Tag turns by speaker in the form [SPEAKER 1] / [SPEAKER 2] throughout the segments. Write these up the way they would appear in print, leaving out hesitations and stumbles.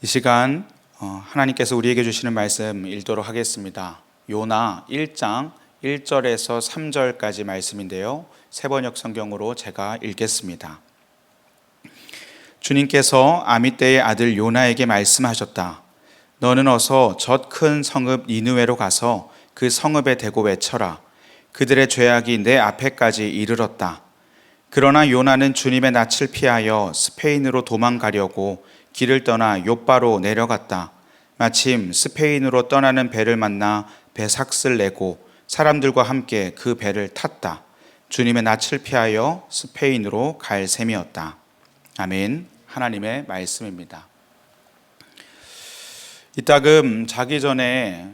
[SPEAKER 1] 이 시간 하나님께서 우리에게 주시는 말씀 읽도록 하겠습니다. 요나 1장 1절에서 3절까지 말씀인데요. 세번역 성경으로 제가 읽겠습니다. 주님께서 아미떼의 아들 요나에게 말씀하셨다. 너는 어서 저 큰 성읍 니느웨로 가서 그 성읍에 대고 외쳐라. 그들의 죄악이 내 앞에까지 이르렀다. 그러나 요나는 주님의 낯을 피하여 스페인으로 도망가려고 길을 떠나 욥바로 내려갔다. 마침 스페인으로 떠나는 배를 만나 배삭슬 내고 사람들과 함께 그 배를 탔다. 주님의 낯을 피하여 스페인으로 갈 셈이었다. 아멘. 하나님의 말씀입니다. 이따금 자기 전에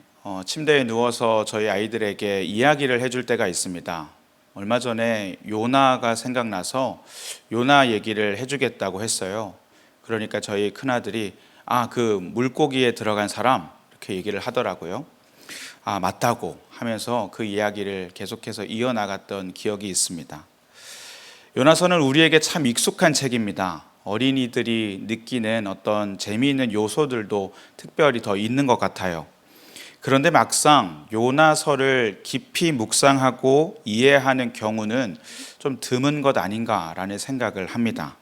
[SPEAKER 1] 침대에 누워서 저희 아이들에게 이야기를 해줄 때가 있습니다. 얼마 전에 요나가 생각나서 요나 얘기를 해주겠다고 했어요. 그러니까 저희 큰아들이 그 물고기에 들어간 사람 이렇게 얘기를 하더라고요. 맞다고 하면서 그 이야기를 계속해서 이어나갔던 기억이 있습니다. 요나서는 우리에게 참 익숙한 책입니다. 어린이들이 느끼는 어떤 재미있는 요소들도 특별히 더 있는 것 같아요. 그런데 막상 요나서를 깊이 묵상하고 이해하는 경우는 좀 드문 것 아닌가라는 생각을 합니다.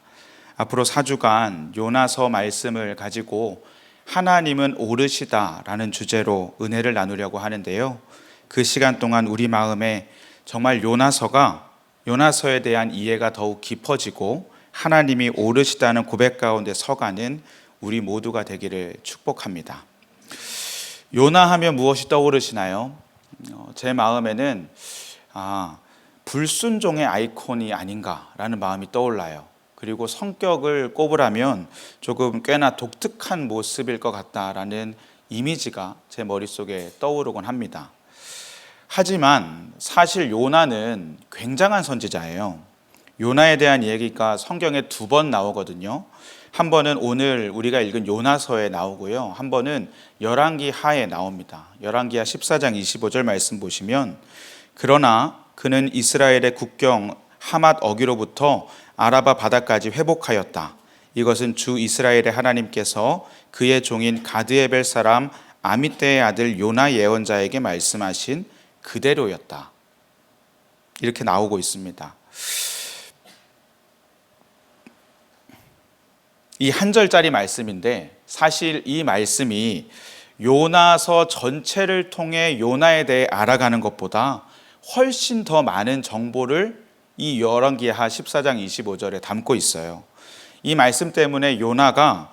[SPEAKER 1] 앞으로 4주간 요나서 말씀을 가지고 하나님은 오르시다라는 주제로 은혜를 나누려고 하는데요. 그 시간 동안 우리 마음에 정말 요나서에 대한 이해가 더욱 깊어지고 하나님이 오르시다는 고백 가운데 서가는 우리 모두가 되기를 축복합니다. 요나 하면 무엇이 떠오르시나요? 제 마음에는 불순종의 아이콘이 아닌가라는 마음이 떠올라요. 그리고 성격을 꼽으라면 조금 꽤나 독특한 모습일 것 같다라는 이미지가 제 머릿속에 떠오르곤 합니다. 하지만 사실 요나는 굉장한 선지자예요. 요나에 대한 얘기가 성경에 2번 나오거든요. 한 번은 오늘 우리가 읽은 요나서에 나오고요. 한 번은 열왕기 하에 나옵니다. 열왕기하 14장 25절 말씀 보시면 그러나 그는 이스라엘의 국경 하맛 어기로부터 아라바 바다까지 회복하였다. 이것은 주 이스라엘의 하나님께서 그의 종인 가드에벨 사람 아미떼의 아들 요나 예언자에게 말씀하신 그대로였다. 이렇게 나오고 있습니다. 이 한 절짜리 말씀인데 사실 이 말씀이 요나서 전체를 통해 요나에 대해 알아가는 것보다 훨씬 더 많은 정보를 이 열왕기하 14장 25절에 담고 있어요. 이 말씀 때문에 요나가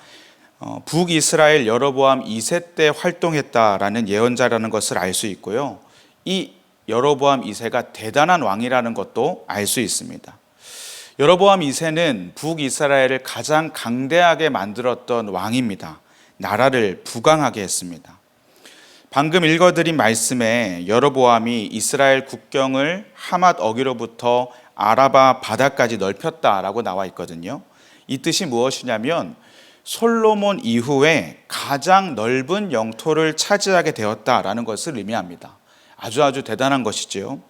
[SPEAKER 1] 북이스라엘 여로보암 2세 때 활동했다라는 예언자라는 것을 알 수 있고요. 이 여로보암 2세가 대단한 왕이라는 것도 알 수 있습니다. 여로보암 2세는 북이스라엘을 가장 강대하게 만들었던 왕입니다. 나라를 부강하게 했습니다. 방금 읽어드린 말씀에 여로보암이 이스라엘 국경을 하맛 어기로부터 아라바 바다까지 넓혔다라고 나와 있거든요. 이 뜻이 무엇이냐면 솔로몬 이후에 가장 넓은 영토를 차지하게 되었다라는 것을 의미합니다. 아주 대단한 것이죠.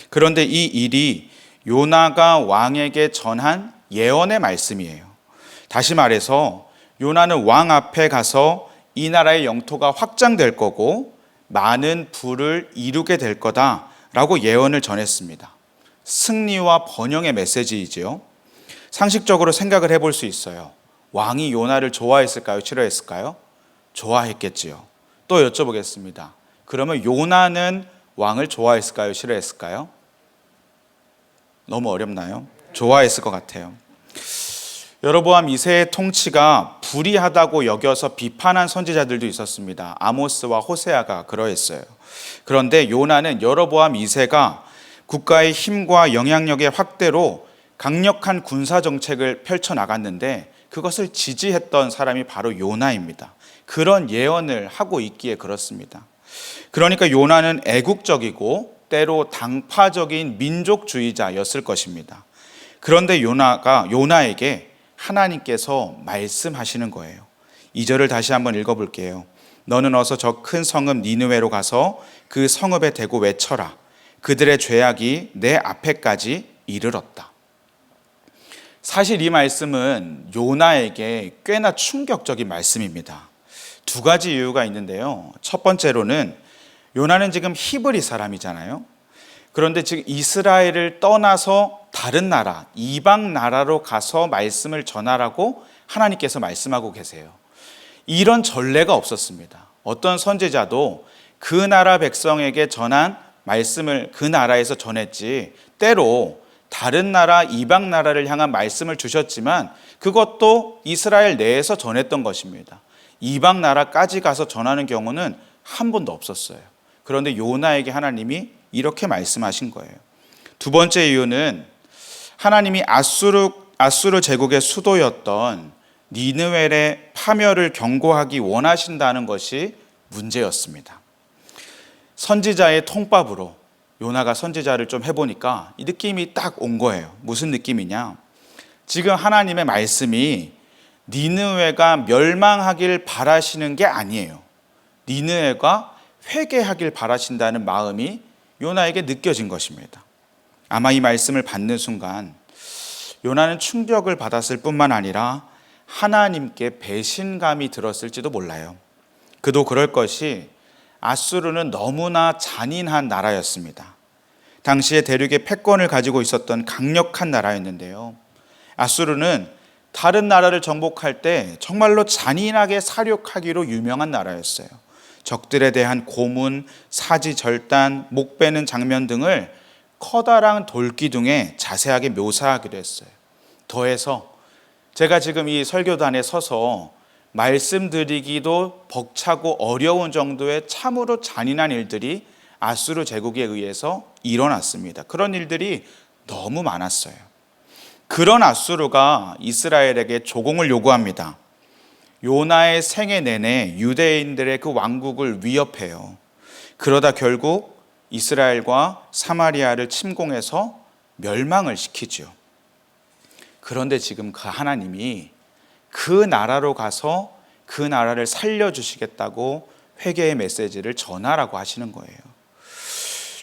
[SPEAKER 1] 그런데 이 일이 요나가 왕에게 전한 예언의 말씀이에요. 다시 말해서 요나는 왕 앞에 가서 이 나라의 영토가 확장될 거고 많은 부를 이루게 될 거다라고 예언을 전했습니다. 승리와 번영의 메시지이지요. 상식적으로 생각을 해볼 수 있어요. 왕이 요나를 좋아했을까요? 싫어했을까요? 좋아했겠지요. 또 여쭤보겠습니다. 그러면 요나는 왕을 좋아했을까요? 싫어했을까요? 너무 어렵나요? 좋아했을 것 같아요. 여로보암 2세의 통치가 불의하다고 여겨서 비판한 선지자들도 있었습니다. 아모스와 호세아가 그러했어요. 그런데 요나는 여로보암 2세가 국가의 힘과 영향력의 확대로 강력한 군사 정책을 펼쳐나갔는데 그것을 지지했던 사람이 바로 요나입니다. 그런 예언을 하고 있기에 그렇습니다. 그러니까 요나는 애국적이고 때로 당파적인 민족주의자였을 것입니다. 그런데 요나에게 하나님께서 말씀하시는 거예요. 2절을 다시 한번 읽어볼게요. 너는 어서 저 큰 성읍 니느웨로 가서 그 성읍에 대고 외쳐라. 그들의 죄악이 내 앞에까지 이르렀다. 사실 이 말씀은 요나에게 꽤나 충격적인 말씀입니다. 두 가지 이유가 있는데요. 첫 번째로는 요나는 지금 히브리 사람이잖아요. 그런데 지금 이스라엘을 떠나서 다른 나라, 이방 나라로 가서 말씀을 전하라고 하나님께서 말씀하고 계세요. 이런 전례가 없었습니다. 어떤 선지자도 그 나라 백성에게 전한 말씀을 그 나라에서 전했지, 때로 다른 나라, 이방 나라를 향한 말씀을 주셨지만 그것도 이스라엘 내에서 전했던 것입니다. 이방 나라까지 가서 전하는 경우는 한 번도 없었어요. 그런데 요나에게 하나님이 이렇게 말씀하신 거예요. 두 번째 이유는 하나님이 아수르 제국의 수도였던 니느웨의 파멸을 경고하기 원하신다는 것이 문제였습니다. 선지자의 통밥으로 요나가 선지자를 좀 해보니까 이 느낌이 딱 온 거예요. 무슨 느낌이냐? 지금 하나님의 말씀이 니느웨가 멸망하길 바라시는 게 아니에요. 니느웨가 회개하길 바라신다는 마음이 요나에게 느껴진 것입니다. 아마 이 말씀을 받는 순간 요나는 충격을 받았을 뿐만 아니라 하나님께 배신감이 들었을지도 몰라요. 그도 그럴 것이 아수르는 너무나 잔인한 나라였습니다. 당시에 대륙의 패권을 가지고 있었던 강력한 나라였는데요. 아수르는 다른 나라를 정복할 때 정말로 잔인하게 사륙하기로 유명한 나라였어요. 적들에 대한 고문, 사지 절단, 목 베는 장면 등을 커다란 돌기둥에 자세하게 묘사하기도 했어요. 더해서 제가 지금 이 설교단에 서서 말씀드리기도 벅차고 어려운 정도의 참으로 잔인한 일들이 아수르 제국에 의해서 일어났습니다. 그런 일들이 너무 많았어요. 그런 아수르가 이스라엘에게 조공을 요구합니다. 요나의 생애 내내 유대인들의 그 왕국을 위협해요. 그러다 결국 이스라엘과 사마리아를 침공해서 멸망을 시키죠. 그런데 지금 그 하나님이 그 나라로 가서 그 나라를 살려주시겠다고 회개의 메시지를 전하라고 하시는 거예요.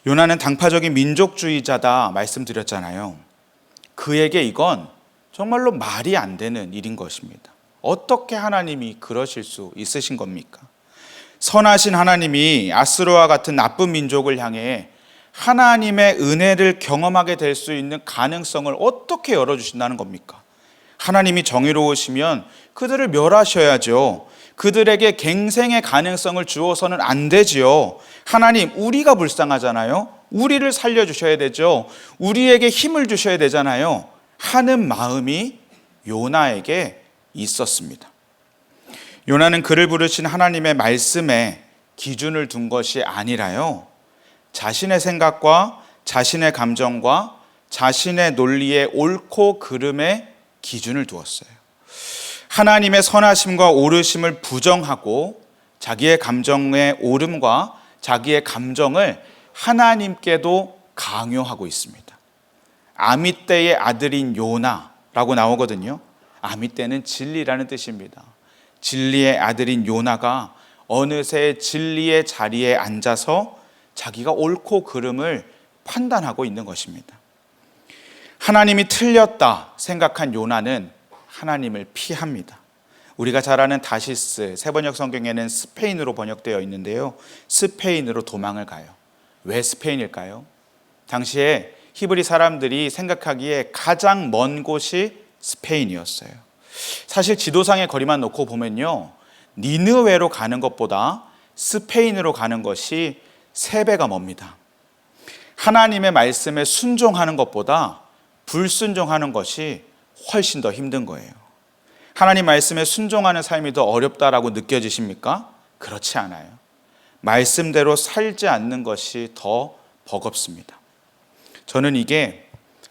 [SPEAKER 1] 요나는 당파적인 민족주의자다 말씀드렸잖아요. 그에게 이건 정말로 말이 안 되는 일인 것입니다. 어떻게 하나님이 그러실 수 있으신 겁니까? 선하신 하나님이 아수르와 같은 나쁜 민족을 향해 하나님의 은혜를 경험하게 될 수 있는 가능성을 어떻게 열어주신다는 겁니까? 하나님이 정의로우시면 그들을 멸하셔야죠. 그들에게 갱생의 가능성을 주어서는 안 되지요. 하나님, 우리가 불쌍하잖아요. 우리를 살려주셔야 되죠. 우리에게 힘을 주셔야 되잖아요. 하는 마음이 요나에게 있었습니다. 요나는 그를 부르신 하나님의 말씀에 기준을 둔 것이 아니라요, 자신의 생각과 자신의 감정과 자신의 논리의 옳고 그름에 기준을 두었어요. 하나님의 선하심과 오르심을 부정하고 자기의 감정의 옳음과 자기의 감정을 하나님께도 강요하고 있습니다. 아미떼의 아들인 요나라고 나오거든요. 아미떼는 진리라는 뜻입니다. 진리의 아들인 요나가 어느새 진리의 자리에 앉아서 자기가 옳고 그름을 판단하고 있는 것입니다. 하나님이 틀렸다 생각한 요나는 하나님을 피합니다. 우리가 잘 아는 다시스, 세번역 성경에는 스페인으로 번역되어 있는데요, 스페인으로 도망을 가요. 왜 스페인일까요? 당시에 히브리 사람들이 생각하기에 가장 먼 곳이 스페인이었어요. 사실 지도상의 거리만 놓고 보면요, 니느웨로 가는 것보다 스페인으로 가는 것이 3배가 멉니다. 하나님의 말씀에 순종하는 것보다 불순종하는 것이 훨씬 더 힘든 거예요. 하나님 말씀에 순종하는 삶이 더 어렵다라고 느껴지십니까? 그렇지 않아요. 말씀대로 살지 않는 것이 더 버겁습니다. 저는 이게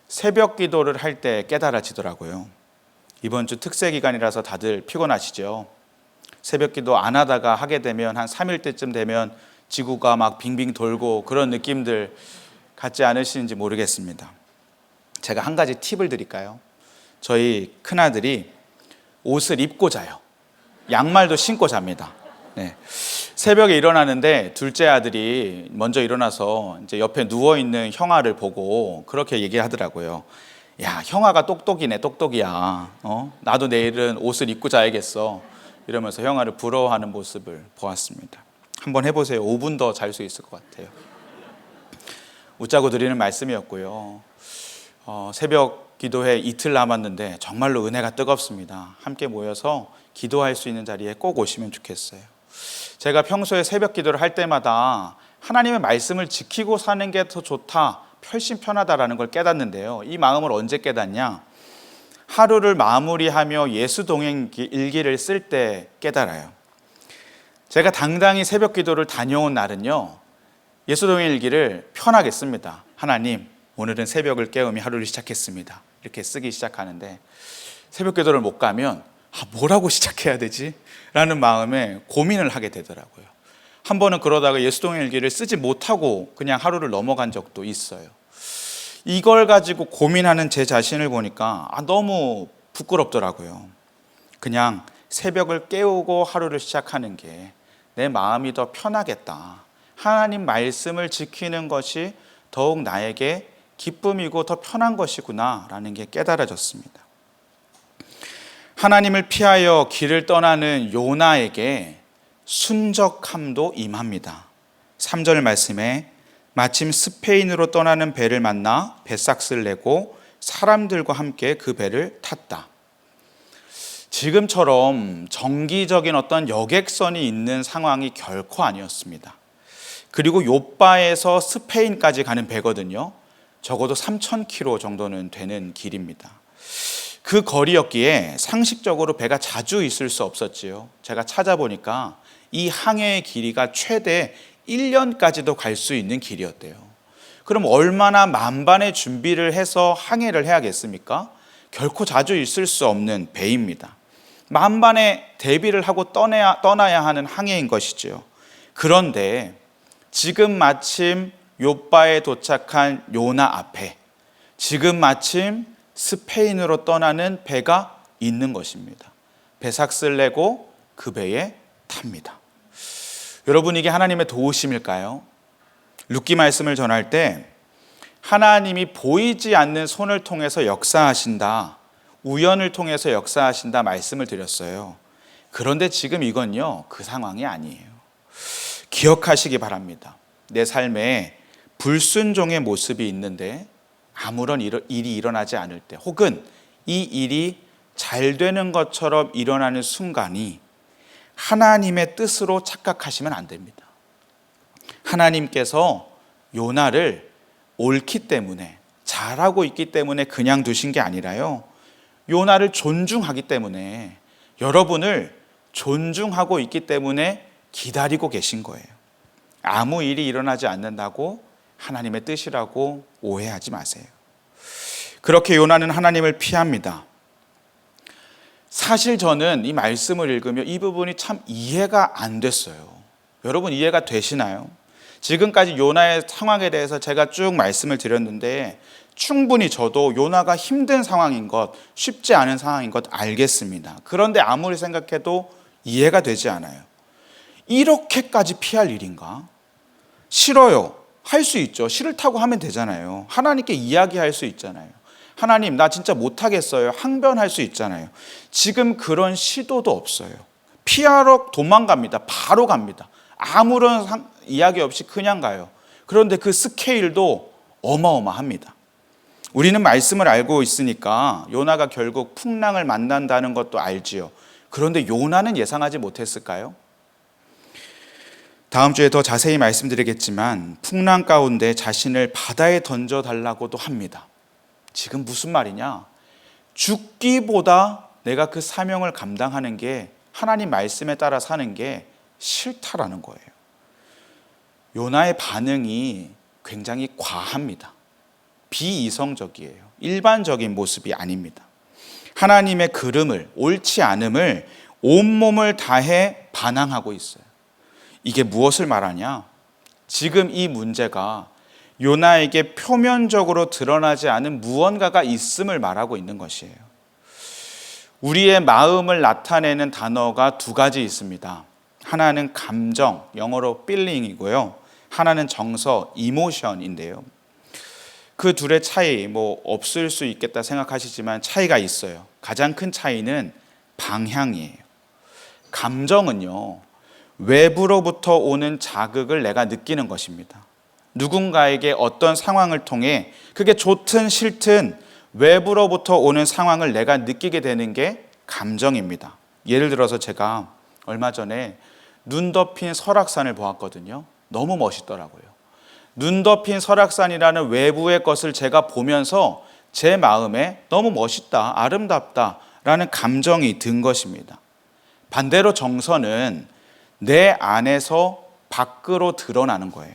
[SPEAKER 1] 새벽 기도를 할 때 깨달아지더라고요. 이번 주 특세 기간이라서 다들 피곤하시죠? 새벽 기도 안 하다가 하게 되면 한 3일 때쯤 되면 지구가 막 빙빙 돌고 그런 느낌들 갖지 않으시는지 모르겠습니다. 제가 한 가지 팁을 드릴까요? 저희 큰아들이 옷을 입고 자요. 양말도 신고 잡니다. 네. 새벽에 일어나는데 둘째 아들이 먼저 일어나서 이제 옆에 누워있는 형아를 보고 그렇게 얘기하더라고요. 야, 형아가 똑똑이네, 똑똑이야. 나도 내일은 옷을 입고 자야겠어. 이러면서 형아를 부러워하는 모습을 보았습니다. 한번 해보세요. 5분 더 잘 수 있을 것 같아요. 웃자고 드리는 말씀이었고요. 새벽 기도회 이틀 남았는데 정말로 은혜가 뜨겁습니다. 함께 모여서 기도할 수 있는 자리에 꼭 오시면 좋겠어요. 제가 평소에 새벽 기도를 할 때마다 하나님의 말씀을 지키고 사는 게 더 좋다, 훨씬 편하다라는 걸 깨닫는데요. 이 마음을 언제 깨닫냐? 하루를 마무리하며 예수동행 일기를 쓸 때 깨달아요. 제가 당당히 새벽 기도를 다녀온 날은요, 예수동행 일기를 편하게 씁니다. 하나님, 오늘은 새벽을 깨우며 하루를 시작했습니다. 이렇게 쓰기 시작하는데 새벽 기도를 못 가면 뭐라고 시작해야 되지? 라는 마음에 고민을 하게 되더라고요. 한 번은 그러다가 예수동행 일기를 쓰지 못하고 그냥 하루를 넘어간 적도 있어요. 이걸 가지고 고민하는 제 자신을 보니까 너무 부끄럽더라고요. 그냥 새벽을 깨우고 하루를 시작하는 게 내 마음이 더 편하겠다. 하나님 말씀을 지키는 것이 더욱 나에게 기쁨이고 더 편한 것이구나 라는 게 깨달아졌습니다. 하나님을 피하여 길을 떠나는 요나에게 순적함도 임합니다. 3절 말씀에 마침 스페인으로 떠나는 배를 만나 배삭스를 내고 사람들과 함께 그 배를 탔다. 지금처럼 정기적인 어떤 여객선이 있는 상황이 결코 아니었습니다. 그리고 요빠에서 스페인까지 가는 배거든요. 적어도 3,000km 정도는 되는 길입니다. 그 거리였기에 상식적으로 배가 자주 있을 수 없었지요. 제가 찾아보니까 이 항해의 길이가 최대 1년까지도 갈 수 있는 길이었대요. 그럼 얼마나 만반의 준비를 해서 항해를 해야겠습니까? 결코 자주 있을 수 없는 배입니다. 만반의 대비를 하고 떠나야 하는 항해인 것이죠. 그런데 지금 마침 요빠에 도착한 요나 앞에 지금 마침 스페인으로 떠나는 배가 있는 것입니다. 배삭스를 내고 그 배에 탑니다. 여러분, 이게 하나님의 도우심일까요? 룻기 말씀을 전할 때 하나님이 보이지 않는 손을 통해서 역사하신다, 우연을 통해서 역사하신다 말씀을 드렸어요. 그런데 지금 이건요, 그 상황이 아니에요. 기억하시기 바랍니다. 내 삶에 불순종의 모습이 있는데 아무런 일이 일어나지 않을 때, 혹은 이 일이 잘 되는 것처럼 일어나는 순간이 하나님의 뜻으로 착각하시면 안 됩니다. 하나님께서 요나를 옳기 때문에, 잘하고 있기 때문에 그냥 두신 게 아니라요, 요나를 존중하기 때문에, 여러분을 존중하고 있기 때문에 기다리고 계신 거예요. 아무 일이 일어나지 않는다고 하나님의 뜻이라고 오해하지 마세요. 그렇게 요나는 하나님을 피합니다. 사실 저는 이 말씀을 읽으며 이 부분이 참 이해가 안 됐어요. 여러분, 이해가 되시나요? 지금까지 요나의 상황에 대해서 제가 쭉 말씀을 드렸는데 충분히 저도 요나가 힘든 상황인 것, 쉽지 않은 상황인 것 알겠습니다. 그런데 아무리 생각해도 이해가 되지 않아요. 이렇게까지 피할 일인가? 싫어요. 할 수 있죠. 싫다고 하면 되잖아요. 하나님께 이야기할 수 있잖아요. 하나님, 나 진짜 못하겠어요. 항변할 수 있잖아요. 지금 그런 시도도 없어요. 피하러 도망갑니다. 바로 갑니다. 아무런 이야기 없이 그냥 가요. 그런데 그 스케일도 어마어마합니다. 우리는 말씀을 알고 있으니까 요나가 결국 풍랑을 만난다는 것도 알지요. 그런데 요나는 예상하지 못했을까요? 다음 주에 더 자세히 말씀드리겠지만 풍랑 가운데 자신을 바다에 던져달라고도 합니다. 지금 무슨 말이냐? 죽기보다 내가 그 사명을 감당하는 게, 하나님 말씀에 따라 사는 게 싫다라는 거예요. 요나의 반응이 굉장히 과합니다. 비이성적이에요. 일반적인 모습이 아닙니다. 하나님의 그름을, 옳지 않음을 온몸을 다해 반항하고 있어요. 이게 무엇을 말하냐? 지금 이 문제가 요나에게 표면적으로 드러나지 않은 무언가가 있음을 말하고 있는 것이에요. 우리의 마음을 나타내는 단어가 두 가지 있습니다. 하나는 감정, 영어로 feeling이고요. 하나는 정서, emotion인데요. 그 둘의 차이, 없을 수 있겠다 생각하시지만 차이가 있어요. 가장 큰 차이는 방향이에요. 감정은요, 외부로부터 오는 자극을 내가 느끼는 것입니다. 누군가에게 어떤 상황을 통해 그게 좋든 싫든 외부로부터 오는 상황을 내가 느끼게 되는 게 감정입니다. 예를 들어서 제가 얼마 전에 눈 덮인 설악산을 보았거든요. 너무 멋있더라고요. 눈 덮인 설악산이라는 외부의 것을 제가 보면서 제 마음에 너무 멋있다, 아름답다라는 감정이 든 것입니다. 반대로 정서는 내 안에서 밖으로 드러나는 거예요.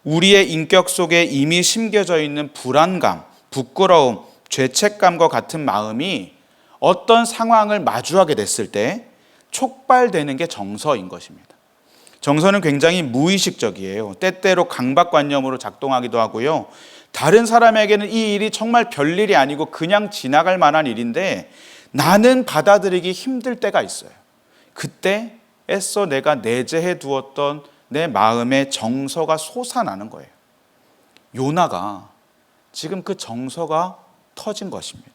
[SPEAKER 1] 우리의 인격 속에 이미 심겨져 있는 불안감, 부끄러움, 죄책감과 같은 마음이 어떤 상황을 마주하게 됐을 때 촉발되는 게 정서인 것입니다. 정서는 굉장히 무의식적이에요. 때때로 강박관념으로 작동하기도 하고요. 다른 사람에게는 이 일이 정말 별일이 아니고 그냥 지나갈 만한 일인데 나는 받아들이기 힘들 때가 있어요. 그때 애써 내가 내재해 두었던 내 마음의 정서가 솟아나는 거예요. 요나가 지금 그 정서가 터진 것입니다.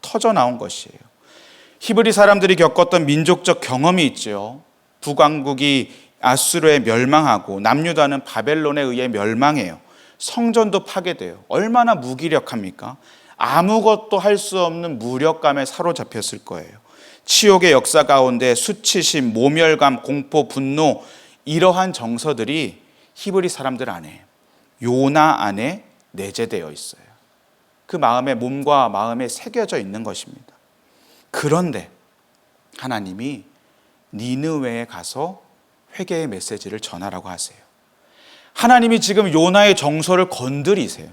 [SPEAKER 1] 터져 나온 것이에요. 히브리 사람들이 겪었던 민족적 경험이 있죠. 북왕국이 아수르에 멸망하고 남유다는 바벨론에 의해 멸망해요. 성전도 파괴돼요. 얼마나 무기력합니까? 아무것도 할 수 없는 무력감에 사로잡혔을 거예요. 치욕의 역사 가운데 수치심, 모멸감, 공포, 분노, 이러한 정서들이 히브리 사람들 안에, 요나 안에 내재되어 있어요. 그 마음에, 몸과 마음에 새겨져 있는 것입니다. 그런데 하나님이 니느웨에 가서 회개의 메시지를 전하라고 하세요. 하나님이 지금 요나의 정서를 건드리세요.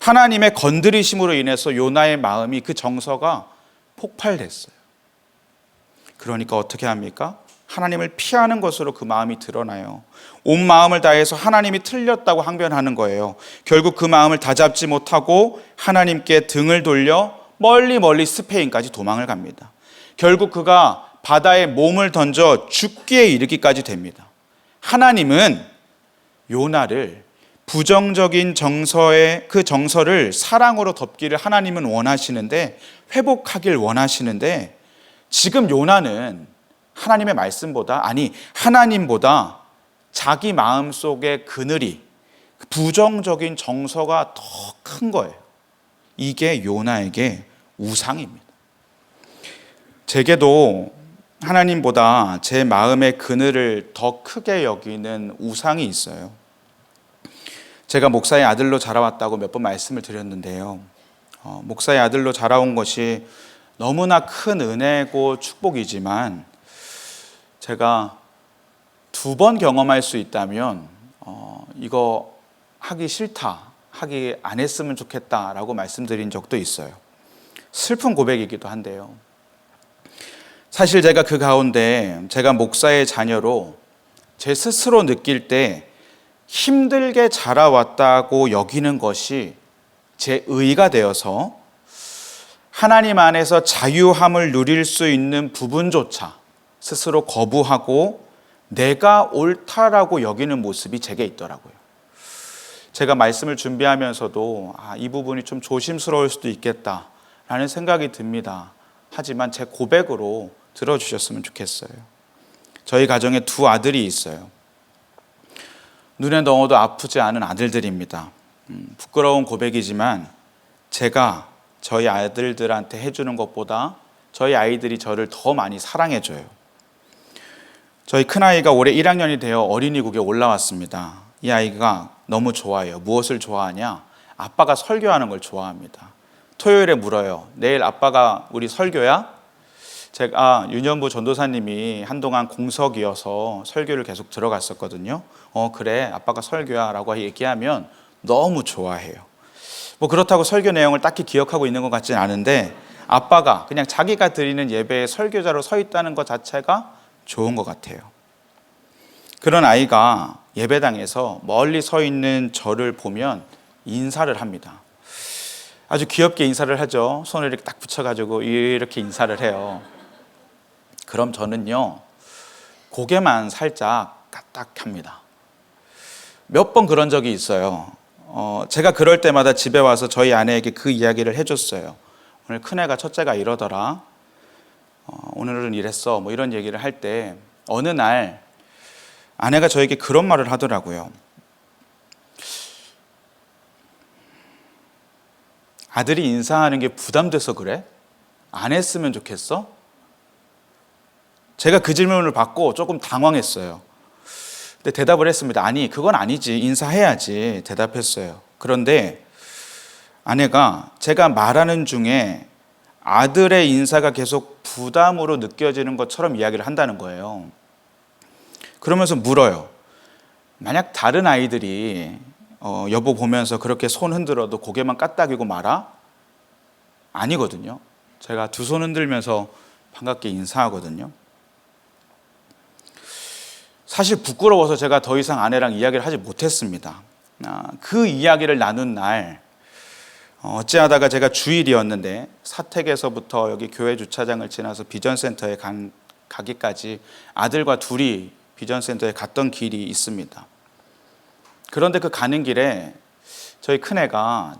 [SPEAKER 1] 하나님의 건드리심으로 인해서 요나의 마음이, 그 정서가 폭발됐어요. 그러니까 어떻게 합니까? 하나님을 피하는 것으로 그 마음이 드러나요. 온 마음을 다해서 하나님이 틀렸다고 항변하는 거예요. 결국 그 마음을 다잡지 못하고 하나님께 등을 돌려 멀리 스페인까지 도망을 갑니다. 결국 그가 바다에 몸을 던져 죽기에 이르기까지 됩니다. 하나님은 요나를 부정적인 정서의 그 정서를 사랑으로 덮기를 하나님은 원하시는데, 회복하길 원하시는데, 지금 요나는 하나님의 말씀보다, 아니 하나님보다 자기 마음속의 그늘이, 부정적인 정서가 더 큰 거예요. 이게 요나에게 우상입니다. 제게도 하나님보다 제 마음의 그늘을 더 크게 여기는 우상이 있어요. 제가 목사의 아들로 자라왔다고 몇 번 말씀을 드렸는데요. 목사의 아들로 자라온 것이 너무나 큰 은혜고 축복이지만, 제가 2번 경험할 수 있다면 이거 하기 싫다, 하기 안 했으면 좋겠다라고 말씀드린 적도 있어요. 슬픈 고백이기도 한데요. 사실 제가 그 가운데 제가 목사의 자녀로 제 스스로 느낄 때 힘들게 자라왔다고 여기는 것이 제 의가 되어서 하나님 안에서 자유함을 누릴 수 있는 부분조차 스스로 거부하고 내가 옳다라고 여기는 모습이 제게 있더라고요. 제가 말씀을 준비하면서도 이 부분이 좀 조심스러울 수도 있겠다라는 생각이 듭니다. 하지만 제 고백으로 들어주셨으면 좋겠어요. 저희 가정에 2 아들이 있어요. 눈에 넣어도 아프지 않은 아들들입니다. 부끄러운 고백이지만 제가 저희 아들들한테 해주는 것보다 저희 아이들이 저를 더 많이 사랑해줘요. 저희 큰아이가 올해 1학년이 되어 어린이국에 올라왔습니다. 이 아이가 너무 좋아해요. 무엇을 좋아하냐? 아빠가 설교하는 걸 좋아합니다. 토요일에 물어요. 내일 아빠가 우리 설교야? 제가 윤현부 전도사님이 한동안 공석이어서 설교를 계속 들어갔었거든요. 그래, 아빠가 설교야 라고 얘기하면 너무 좋아해요. 뭐 그렇다고 설교 내용을 딱히 기억하고 있는 것 같지는 않은데, 아빠가 그냥 자기가 드리는 예배에 설교자로 서 있다는 것 자체가 좋은 것 같아요. 그런 아이가 예배당에서 멀리 서 있는 저를 보면 인사를 합니다. 아주 귀엽게 인사를 하죠. 손을 이렇게 딱 붙여가지고 이렇게 인사를 해요. 그럼 저는요, 고개만 살짝 까딱합니다. 몇 번 그런 적이 있어요. 제가 그럴 때마다 집에 와서 저희 아내에게 그 이야기를 해줬어요. 오늘 큰애가 첫째가 이러더라. 오늘은 이랬어 뭐 이런 얘기를 할 때 어느 날 아내가 저에게 그런 말을 하더라고요. 아들이 인사하는 게 부담돼서 그래? 안 했으면 좋겠어? 제가 그 질문을 받고 조금 당황했어요. 근데 대답을 했습니다. 아니, 그건 아니지. 인사해야지. 대답했어요. 그런데 아내가 제가 말하는 중에 아들의 인사가 계속 부담으로 느껴지는 것처럼 이야기를 한다는 거예요. 그러면서 물어요. 만약 다른 아이들이 여보 보면서 그렇게 손 흔들어도 고개만 까딱이고 말아? 아니거든요. 제가 두 손 흔들면서 반갑게 인사하거든요. 사실 부끄러워서 제가 더 이상 아내랑 이야기를 하지 못했습니다. 그 이야기를 나눈 날 어찌하다가 제가 주일이었는데 사택에서부터 여기 교회 주차장을 지나서 비전센터에 가기까지 아들과 둘이 비전센터에 갔던 길이 있습니다. 그런데 그 가는 길에 저희 큰애가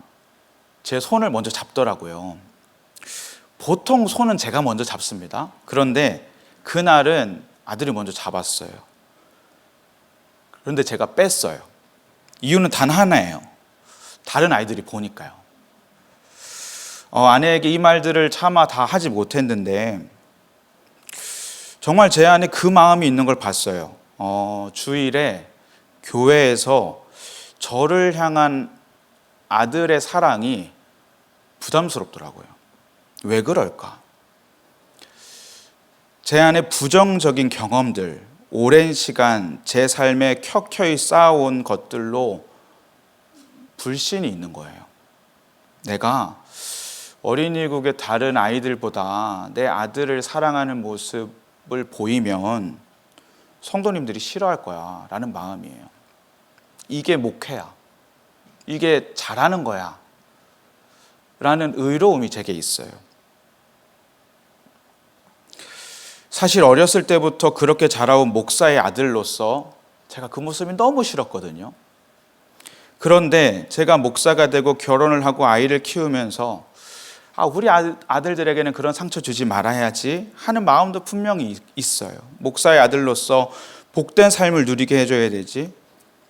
[SPEAKER 1] 제 손을 먼저 잡더라고요. 보통 손은 제가 먼저 잡습니다. 그런데 그날은 아들이 먼저 잡았어요. 그런데 제가 뺐어요. 이유는 단 하나예요. 다른 아이들이 보니까요. 아내에게 이 말들을 차마 다 하지 못했는데 정말 제 안에 그 마음이 있는 걸 봤어요. 주일에 교회에서 저를 향한 아들의 사랑이 부담스럽더라고요. 왜 그럴까? 제 안에 부정적인 경험들, 오랜 시간 제 삶에 켜켜이 쌓아온 것들로 불신이 있는 거예요. 내가 어린이국의 다른 아이들보다 내 아들을 사랑하는 모습을 보이면 성도님들이 싫어할 거야 라는 마음이에요. 이게 목회야. 이게 잘하는 거야 라는 의로움이 제게 있어요. 사실 어렸을 때부터 그렇게 자라온 목사의 아들로서 제가 그 모습이 너무 싫었거든요. 그런데 제가 목사가 되고 결혼을 하고 아이를 키우면서 우리 아들들에게는 그런 상처 주지 말아야지 하는 마음도 분명히 있어요. 목사의 아들로서 복된 삶을 누리게 해줘야 되지.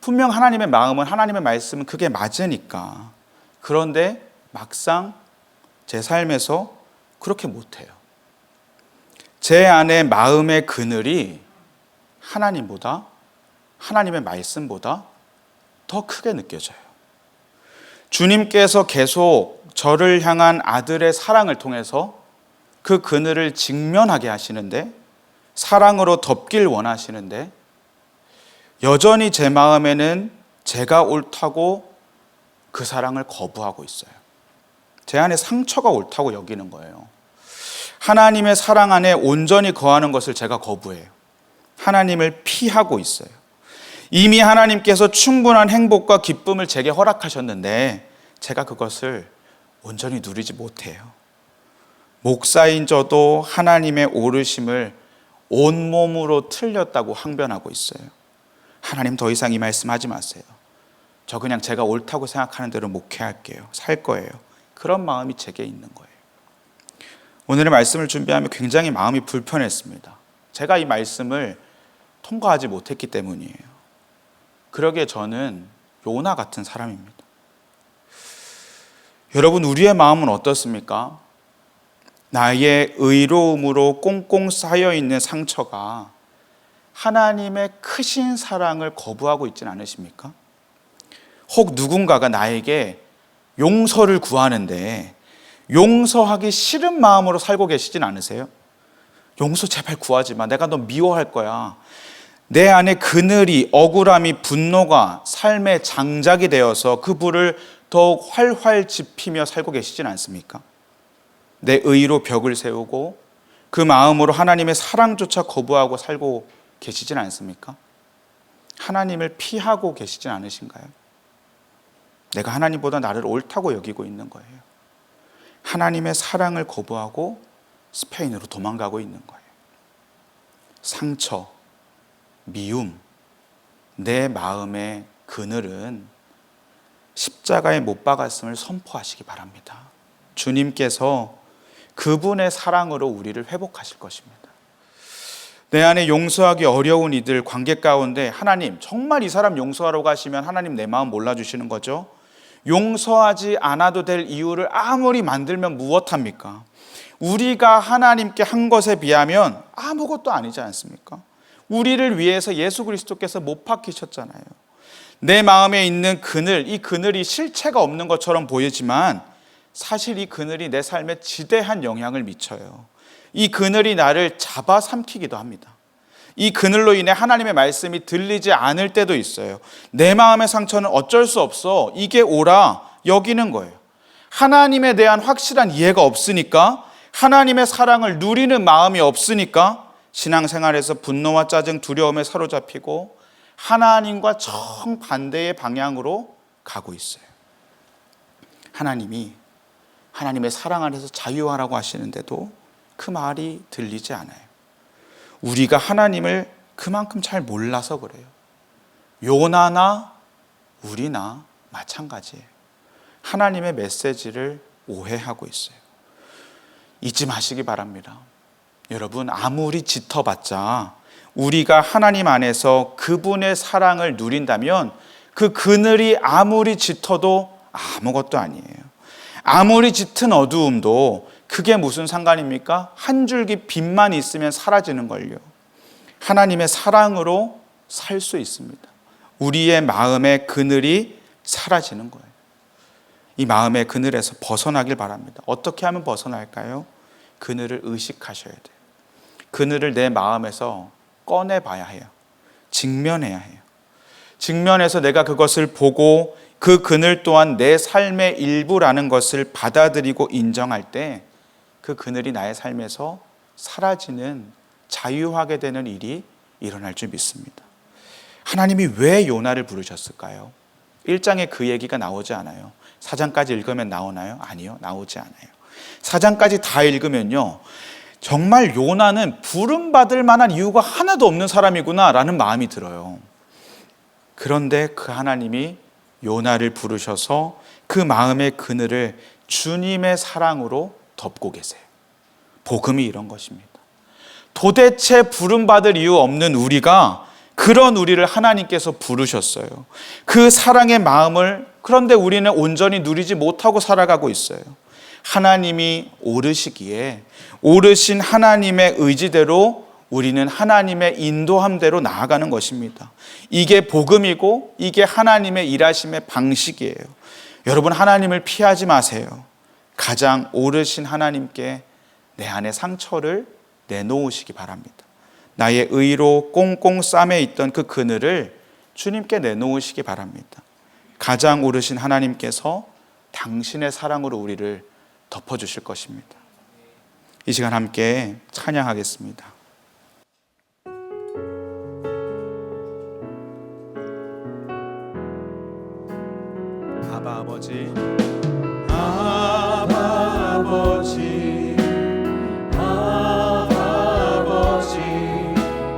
[SPEAKER 1] 분명 하나님의 마음은, 하나님의 말씀은 그게 맞으니까. 그런데 막상 제 삶에서 그렇게 못해요. 제 안에 마음의 그늘이 하나님보다, 하나님의 말씀보다 더 크게 느껴져요. 주님께서 계속 저를 향한 아들의 사랑을 통해서 그 그늘을 직면하게 하시는데, 사랑으로 덮길 원하시는데, 여전히 제 마음에는 제가 옳다고 그 사랑을 거부하고 있어요. 제 안에 상처가 옳다고 여기는 거예요. 하나님의 사랑 안에 온전히 거하는 것을 제가 거부해요. 하나님을 피하고 있어요. 이미 하나님께서 충분한 행복과 기쁨을 제게 허락하셨는데 제가 그것을 온전히 누리지 못해요. 목사인 저도 하나님의 오르심을 온몸으로 틀렸다고 항변하고 있어요. 하나님, 더 이상 이 말씀 하지 마세요. 저 그냥 제가 옳다고 생각하는 대로 목회할게요. 살 거예요. 그런 마음이 제게 있는 거예요. 오늘의 말씀을 준비하며 굉장히 마음이 불편했습니다. 제가 이 말씀을 통과하지 못했기 때문이에요. 그러기에 저는 요나 같은 사람입니다. 여러분, 우리의 마음은 어떻습니까? 나의 의로움으로 꽁꽁 쌓여있는 상처가 하나님의 크신 사랑을 거부하고 있지는 않으십니까? 혹 누군가가 나에게 용서를 구하는데 용서하기 싫은 마음으로 살고 계시진 않으세요? 용서 제발 구하지 마. 내가 너 미워할 거야. 내 안에 그늘이, 억울함이, 분노가 삶의 장작이 되어서 그 불을 더욱 활활 지피며 살고 계시진 않습니까? 내 의로 벽을 세우고 그 마음으로 하나님의 사랑조차 거부하고 살고 계시진 않습니까? 하나님을 피하고 계시진 않으신가요? 내가 하나님보다 나를 옳다고 여기고 있는 거예요. 하나님의 사랑을 거부하고 스페인으로 도망가고 있는 거예요. 상처, 미움, 내 마음의 그늘은 십자가에 못 박았음을 선포하시기 바랍니다. 주님께서 그분의 사랑으로 우리를 회복하실 것입니다. 내 안에 용서하기 어려운 이들 관계 가운데 하나님, 정말 이 사람 용서하라고 하시면 하나님 내 마음 몰라주시는 거죠. 용서하지 않아도 될 이유를 아무리 만들면 무엇합니까? 우리가 하나님께 한 것에 비하면 아무것도 아니지 않습니까? 우리를 위해서 예수 그리스도께서 못 박히셨잖아요. 내 마음에 있는 그늘, 이 그늘이 실체가 없는 것처럼 보이지만 사실 이 그늘이 내 삶에 지대한 영향을 미쳐요. 이 그늘이 나를 잡아삼키기도 합니다. 이 그늘로 인해 하나님의 말씀이 들리지 않을 때도 있어요. 내 마음의 상처는 어쩔 수 없어, 이게 옳아 여기는 거예요. 하나님에 대한 확실한 이해가 없으니까, 하나님의 사랑을 누리는 마음이 없으니까 신앙생활에서 분노와 짜증, 두려움에 사로잡히고 하나님과 정반대의 방향으로 가고 있어요. 하나님이 하나님의 사랑 안에서 자유하라고 하시는데도 그 말이 들리지 않아요. 우리가 하나님을 그만큼 잘 몰라서 그래요. 요나나 우리나 마찬가지예요. 하나님의 메시지를 오해하고 있어요. 잊지 마시기 바랍니다. 여러분, 아무리 짙어봤자 우리가 하나님 안에서 그분의 사랑을 누린다면 그 그늘이 아무리 짙어도 아무것도 아니에요. 아무리 짙은 어두움도 그게 무슨 상관입니까? 한 줄기 빛만 있으면 사라지는 걸요. 하나님의 사랑으로 살 수 있습니다. 우리의 마음의 그늘이 사라지는 거예요. 이 마음의 그늘에서 벗어나길 바랍니다. 어떻게 하면 벗어날까요? 그늘을 의식하셔야 돼요. 그늘을 내 마음에서 꺼내봐야 해요. 직면해야 해요. 직면해서 내가 그것을 보고 그 그늘 또한 내 삶의 일부라는 것을 받아들이고 인정할 때 그 그늘이 나의 삶에서 사라지는, 자유하게 되는 일이 일어날 줄 믿습니다. 하나님이 왜 요나를 부르셨을까요? 1장에 그 얘기가 나오지 않아요. 4장까지 읽으면 나오나요? 아니요, 나오지 않아요. 4장까지 다 읽으면요, 정말 요나는 부름받을 만한 이유가 하나도 없는 사람이구나 라는 마음이 들어요. 그런데 그 하나님이 요나를 부르셔서 그 마음의 그늘을 주님의 사랑으로 덮고 계세요. 복음이 이런 것입니다. 도대체 부름받을 이유 없는 우리가, 그런 우리를 하나님께서 부르셨어요. 그 사랑의 마음을, 그런데 우리는 온전히 누리지 못하고 살아가고 있어요. 하나님이 오르시기에 오르신 하나님의 의지대로 우리는 하나님의 인도함대로 나아가는 것입니다. 이게 복음이고 이게 하나님의 일하심의 방식이에요. 여러분, 하나님을 피하지 마세요. 가장 오르신 하나님께 내 안의 상처를 내놓으시기 바랍니다. 나의 의로 꽁꽁 싸매 있던 그 그늘을 주님께 내놓으시기 바랍니다. 가장 오르신 하나님께서 당신의 사랑으로 우리를 덮어주실 것입니다. 이 시간 함께 찬양하겠습니다. 아바 아버지, 아바 아버지, 아바 아버지,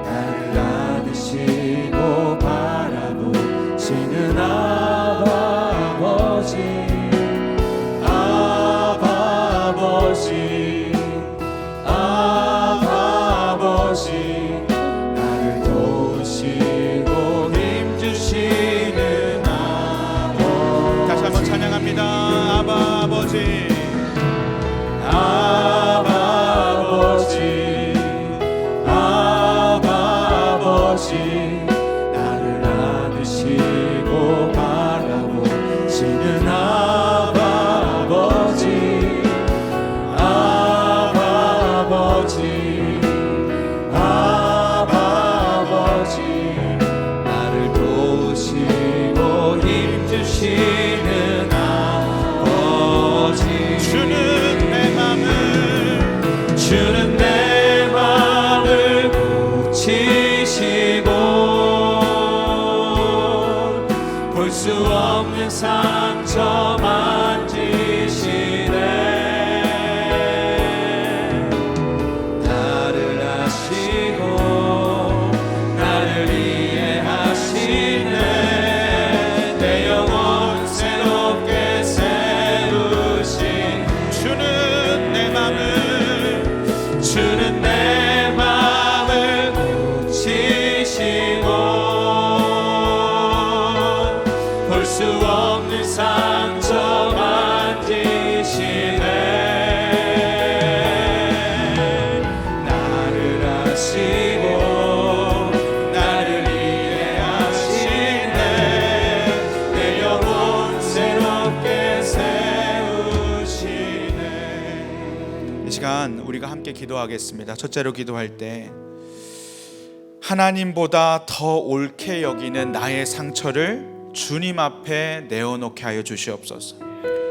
[SPEAKER 1] 나를 안으시고 바라보시는 아바 아버지, 아바 아버지, 아바 아버지, 나를 도우시고 힘주시는 아버지. 다시 한번 찬양합니다. 아바 아버지, 아바 아버지, 아바 아버지, 나를 안으시고 바라보시는 아바 아버지, 아바 아버지, 아바 아버지, 나를 도우시고 힘주시는 아버지. 주는 내 맘을 고치시고 볼 수 없는 상처 만지시네. 나를 아시고 나를 이해하시네. 내 영혼 새롭게 세우신 주는 내 맘을 함께 기도하겠습니다. 첫째로 기도할 때 하나님보다 더 옳게 여기는 나의 상처를 주님 앞에 내어놓게 하여 주시옵소서.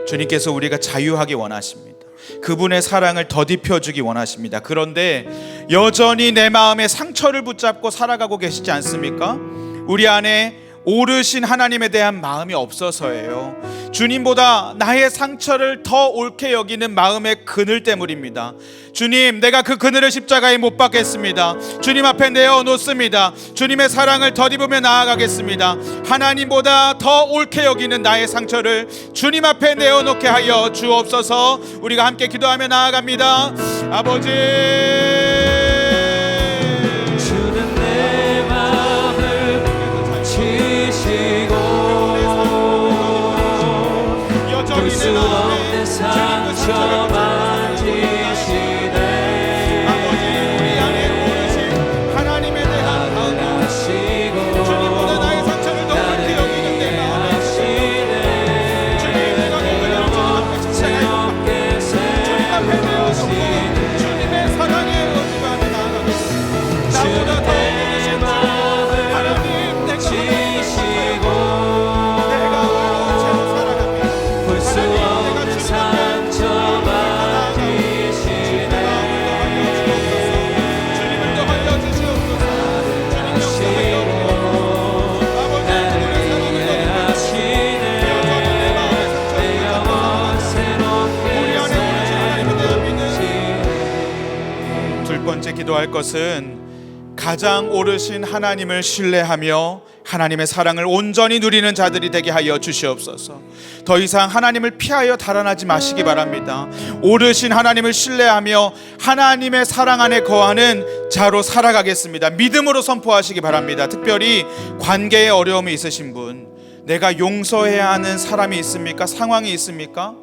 [SPEAKER 1] 주님께서 우리가 자유하기 원하십니다. 그분의 사랑을 더딥혀주기 원하십니다. 그런데 여전히 내 마음에 상처를 붙잡고 살아가고 계시지 않습니까? 우리 안에 오르신 하나님에 대한 마음이 없어서예요. 주님보다 나의 상처를 더 옳게 여기는 마음의 그늘 때문입니다. 주님, 내가 그 그늘을 십자가에 못 박겠습니다. 주님 앞에 내어놓습니다. 주님의 사랑을 덧입으며 나아가겠습니다. 하나님보다 더 옳게 여기는 나의 상처를 주님 앞에 내어놓게 하여 주옵소서. 우리가 함께 기도하며 나아갑니다. 아버지,
[SPEAKER 2] 주는 내 마음을 치시고 볼 수 없는 상처 만지시네.
[SPEAKER 1] 아버지, 우리 안에 오르신 하나님에 대한 마음 하시고 주님보다 나의 상처를 더 옳게 여기는 내 마음 하시네. 주님, 내가 그 은혜를 주님 앞에 내어놓고 주님의 사랑에 의지하며 나아가겠습니다. 나보다 더 오르신 하나님, 내가
[SPEAKER 2] 치시고
[SPEAKER 1] 내가 채로 살아갑니다.
[SPEAKER 2] 볼 수 없는 상처 만지시네.
[SPEAKER 1] 주님을 더 하여 주시옵소서.
[SPEAKER 2] 나를 이해하시네. 내 영혼 새롭게
[SPEAKER 1] 둘 번째 기도할 것은 가장 오르신 하나님을 신뢰하며 하나님의 사랑을 온전히 누리는 자들이 되게 하여 주시옵소서. 더 이상 하나님을 피하여 달아나지 마시기 바랍니다. 오르신 하나님을 신뢰하며 하나님의 사랑 안에 거하는 자로 살아가겠습니다. 믿음으로 선포하시기 바랍니다. 특별히 관계에 어려움이 있으신 분, 내가 용서해야 하는 사람이 있습니까? 상황이 있습니까?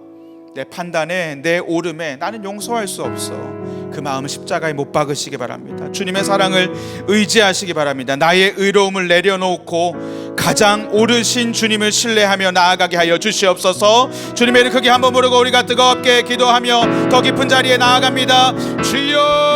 [SPEAKER 1] 내 판단에, 내 오름에 나는 용서할 수 없어. 그 마음은 십자가에 못 박으시기 바랍니다. 주님의 사랑을 의지하시기 바랍니다. 나의 의로움을 내려놓고 가장 오르신 주님을 신뢰하며 나아가게 하여 주시옵소서. 주님의 이름 크게 한번 부르고 우리가 뜨겁게 기도하며 더 깊은 자리에 나아갑니다. 주여,